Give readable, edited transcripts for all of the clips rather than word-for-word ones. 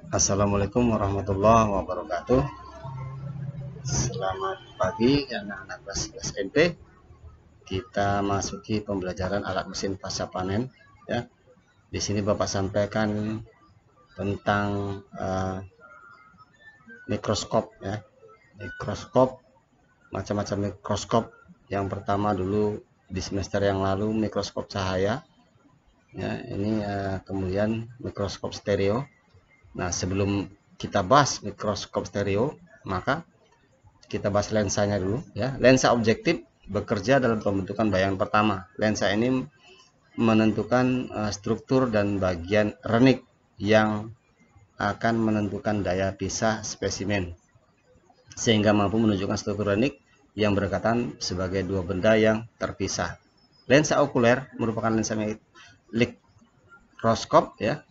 Assalamualaikum warahmatullahi wabarakatuh. Selamat pagi anak-anak kelas SMP. Kita masuki pembelajaran alat mesin pasca panen ya. Di sini Bapak sampaikan tentang mikroskop ya. Mikroskop, macam-macam mikroskop. Yang pertama dulu di semester yang lalu mikroskop cahaya. Ya, ini kemudian mikroskop stereo. Nah, sebelum kita bahas mikroskop stereo, maka kita bahas lensanya dulu ya. Lensa objektif bekerja dalam pembentukan bayangan pertama. Lensa ini menentukan struktur dan bagian renik yang akan menentukan daya pisah spesimen, sehingga mampu menunjukkan struktur renik yang berdekatan sebagai dua benda yang terpisah. Lensa okuler merupakan lensa mikroskop ya,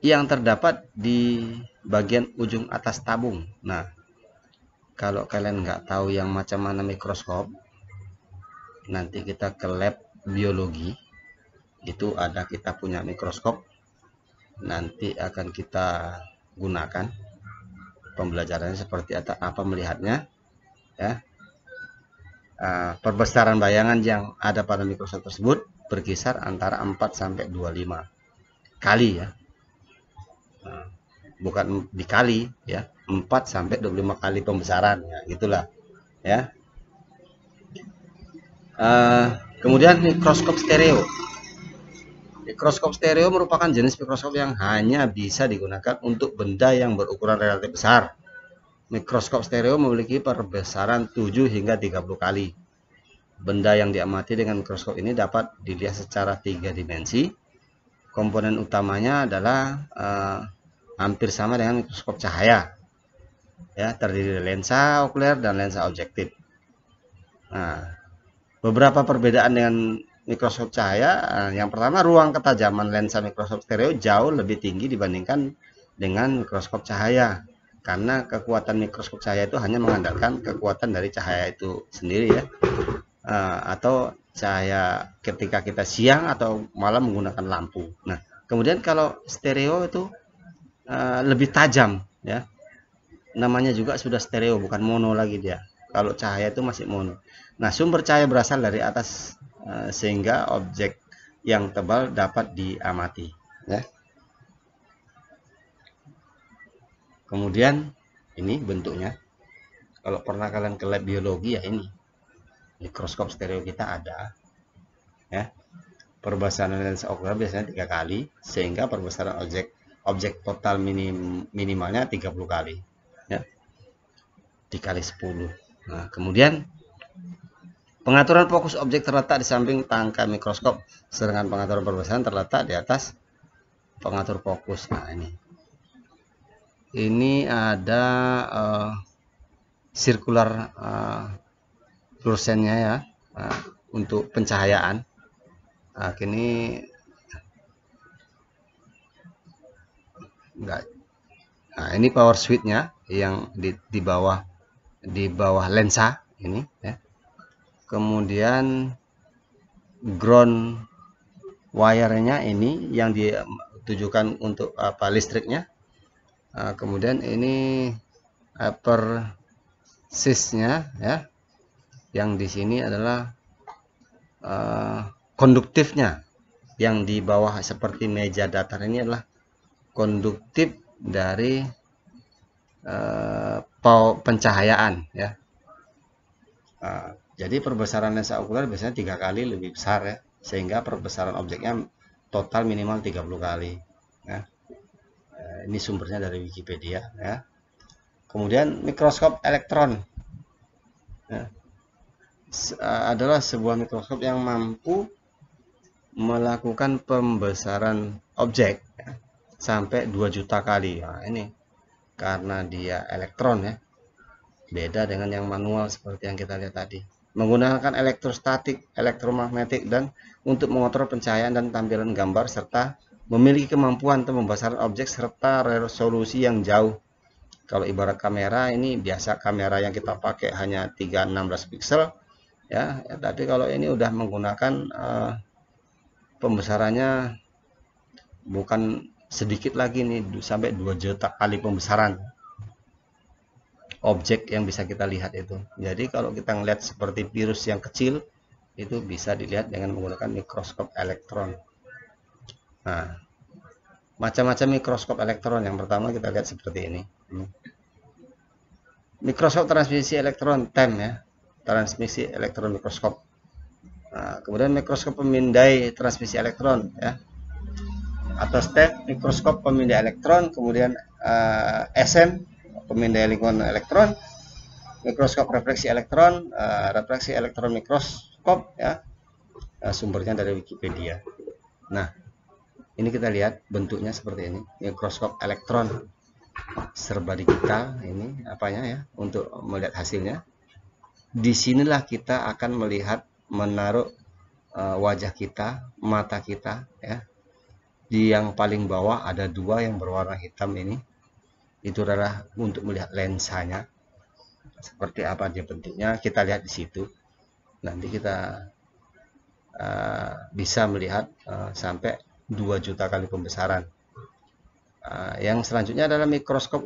yang terdapat di bagian ujung atas tabung. Nah, kalau kalian nggak tahu yang macam mana mikroskop, nanti kita ke lab biologi, itu ada kita punya mikroskop, nanti akan kita gunakan. Pembelajarannya seperti apa melihatnya ya. Perbesaran bayangan yang ada pada mikroskop tersebut berkisar antara 4 sampai 25 kali ya. Bukan dikali ya, 4 sampai 25 kali pembesaran ya, gitulah ya. Kemudian mikroskop stereo. Mikroskop stereo merupakan jenis mikroskop yang hanya bisa digunakan untuk benda yang berukuran relatif besar. Mikroskop stereo memiliki perbesaran 7 hingga 30 kali. Benda yang diamati dengan mikroskop ini dapat dilihat secara 3 dimensi. Komponen utamanya adalah hampir sama dengan mikroskop cahaya ya, terdiri dari lensa okuler dan lensa objektif. Nah, beberapa perbedaan dengan mikroskop cahaya, yang pertama, ruang ketajaman lensa mikroskop stereo jauh lebih tinggi dibandingkan dengan mikroskop cahaya, karena kekuatan mikroskop cahaya itu hanya mengandalkan kekuatan dari cahaya itu sendiri ya, atau cahaya ketika kita siang atau malam menggunakan lampu. Nah, kemudian kalau stereo itu lebih tajam ya, namanya juga sudah stereo, bukan mono lagi dia. Kalau cahaya itu masih mono. Nah, sumber cahaya berasal dari atas sehingga objek yang tebal dapat diamati ya. Kemudian ini bentuknya, kalau pernah kalian ke lab biologi ya, ini mikroskop stereo kita ada ya. Perbesaran lensa okuler biasanya 3 kali, sehingga perbesaran objek total minimalnya 30 kali ya, dikali 10. Nah, kemudian pengaturan fokus objek terletak di samping tangkai mikroskop, sedangkan pengaturan perbesaran terletak di atas pengatur fokus. Nah, ini ada sirkular fluoresennya ya, untuk pencahayaan. Nah, ini enggak. Nah, ini power switch-nya yang di bawah lensa ini ya. Kemudian ground wire-nya ini yang ditujukan untuk apa, listriknya. Kemudian ini upper cis-nya ya, yang di sini adalah konduktifnya, yang di bawah seperti meja datar ini adalah konduktif dari pencahayaan ya. Jadi perbesaran lensa okuler biasanya 3 kali lebih besar ya, sehingga perbesaran objeknya total minimal 30 kali ya. Ini sumbernya dari Wikipedia ya. Kemudian mikroskop elektron ya, adalah sebuah mikroskop yang mampu melakukan pembesaran objek ya, sampai 2 juta kali. Nah, ini karena dia elektron ya, beda dengan yang manual seperti yang kita lihat tadi. Menggunakan elektrostatik, elektromagnetik, dan untuk mengontrol pencahayaan dan tampilan gambar, serta memiliki kemampuan untuk pembesaran objek serta resolusi yang jauh. Kalau ibarat kamera, ini biasa kamera yang kita pakai hanya 316 pixel ya, tapi kalau ini udah menggunakan pembesarannya bukan sedikit lagi nih sampai 2 juta kali pembesaran objek yang bisa kita lihat itu. Jadi kalau kita ngelihat seperti virus yang kecil itu bisa dilihat dengan menggunakan mikroskop elektron. Nah, macam-macam mikroskop elektron. Yang pertama kita lihat seperti ini. Mikroskop transmisi elektron TEM ya, transmisi elektron mikroskop. Nah, kemudian mikroskop pemindai transmisi elektron ya, atau STEP mikroskop pemindai elektron, kemudian SM pemindai lingkungan elektron, mikroskop refleksi elektron, refleksi elektron mikroskop ya, sumbernya dari Wikipedia. Nah, ini kita lihat bentuknya seperti ini, mikroskop elektron. Serba digital ini apanya ya, untuk melihat hasilnya. Disinilah kita akan melihat, menaruh wajah kita, mata kita ya. Di yang paling bawah ada 2 yang berwarna hitam ini, itu adalah untuk melihat lensanya seperti apa dia bentuknya. Kita lihat di situ, nanti kita bisa melihat sampai 2 juta kali pembesaran. Yang selanjutnya adalah mikroskop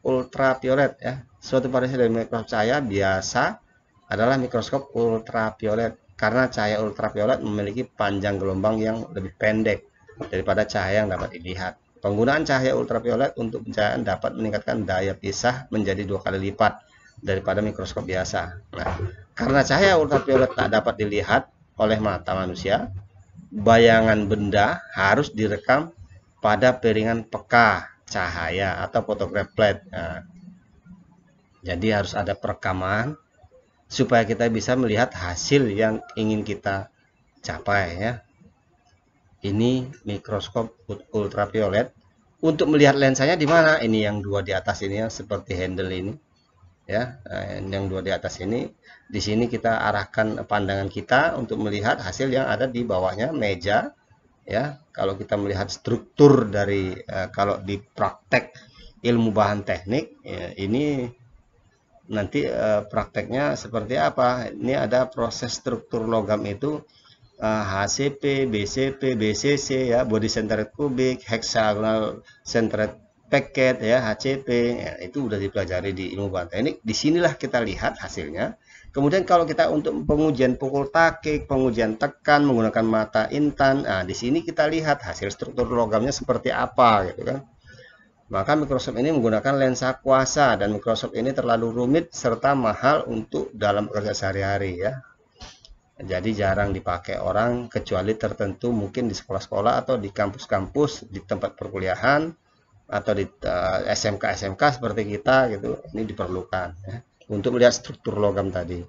ultraviolet ya. Suatu variasi dari mikroskop cahaya biasa adalah mikroskop ultraviolet, karena cahaya ultraviolet memiliki panjang gelombang yang lebih pendek daripada cahaya yang dapat dilihat. Penggunaan cahaya ultraviolet untuk pencahayaan dapat meningkatkan daya pisah menjadi 2 kali lipat daripada mikroskop biasa. Nah, karena cahaya ultraviolet tak dapat dilihat oleh mata manusia, bayangan benda harus direkam pada piringan peka cahaya atau photograph plate. Nah, jadi harus ada perekaman supaya kita bisa melihat hasil yang ingin kita capai ya. Ini mikroskop ultraviolet. Untuk melihat lensanya di mana? Ini yang 2 di atas ini ya, seperti handle ini ya. Yang 2 di atas ini, di sini kita arahkan pandangan kita untuk melihat hasil yang ada di bawahnya meja ya. Kalau kita melihat struktur dari kalau di praktek ilmu bahan teknik ya, ini nanti prakteknya seperti apa. Ini ada proses struktur logam itu HCP, BCP, BCC ya, body centered cubic, hexagonal centered packet ya, HCP ya, itu udah dipelajari di ilmu bahan teknik. Disinilah kita lihat hasilnya. Kemudian kalau kita untuk pengujian pukul takik, pengujian tekan menggunakan mata intan, nah di sini kita lihat hasil struktur logamnya seperti apa gitu kan. Maka mikroskop ini menggunakan lensa kuasa, dan mikroskop ini terlalu rumit serta mahal untuk dalam pekerjaan sehari-hari ya. Jadi jarang dipakai orang kecuali tertentu, mungkin di sekolah-sekolah atau di kampus-kampus, di tempat perkuliahan atau di SMK seperti kita gitu. Ini diperlukan ya, untuk melihat struktur logam tadi.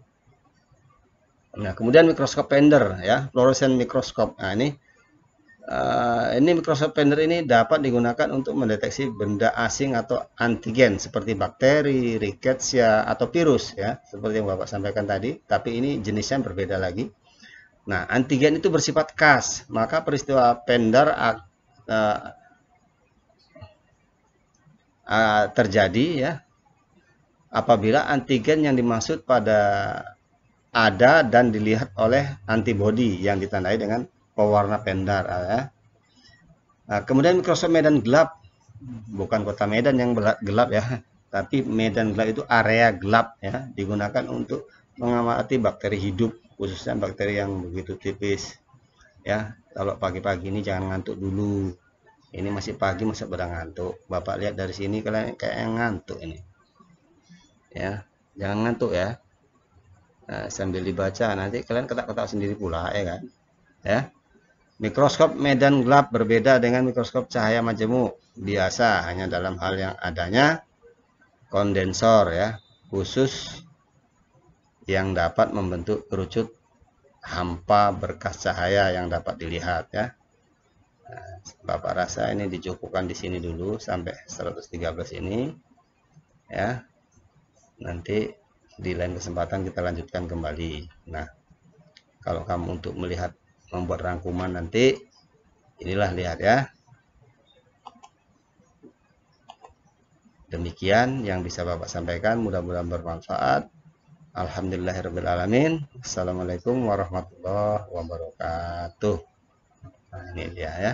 Nah, kemudian mikroskop Fender ya, fluorescent mikroskop. Nah, ini mikroskop Fender ini dapat digunakan untuk mendeteksi benda asing atau antigen seperti bakteri, rickettsia atau virus ya, seperti yang Bapak sampaikan tadi, tapi ini jenisnya berbeda lagi. Nah, antigen itu bersifat khas, maka peristiwa Fender terjadi ya apabila antigen yang dimaksud pada ada dan dilihat oleh antibodi yang ditandai dengan pewarna Fender ya. Nah, kemudian mikroskop medan gelap, bukan kota Medan yang gelap ya, tapi medan gelap itu area gelap ya, digunakan untuk mengamati bakteri hidup, khususnya bakteri yang begitu tipis ya. Kalau pagi-pagi ini jangan ngantuk dulu, ini masih pagi masa pada ngantuk. Bapak lihat dari sini kalian kayak yang ngantuk ini ya, jangan ngantuk ya. Nah, sambil dibaca nanti kalian ketak-ketak sendiri pula ya kan ya. Mikroskop medan gelap berbeda dengan mikroskop cahaya majemuk biasa hanya dalam hal yang adanya kondensor ya, khusus yang dapat membentuk kerucut hampa berkas cahaya yang dapat dilihat ya. Nah, Bapak rasa ini dicukupkan di sini dulu sampai 113 ini ya. Nanti di lain kesempatan kita lanjutkan kembali. Nah, kalau kamu untuk melihat membuat rangkuman nanti inilah, lihat ya. Demikian yang bisa Bapak sampaikan, mudah-mudahan bermanfaat. Alhamdulillahirrahmanirrahim. Assalamualaikum warahmatullahi wabarakatuh. Nah, ini dia ya.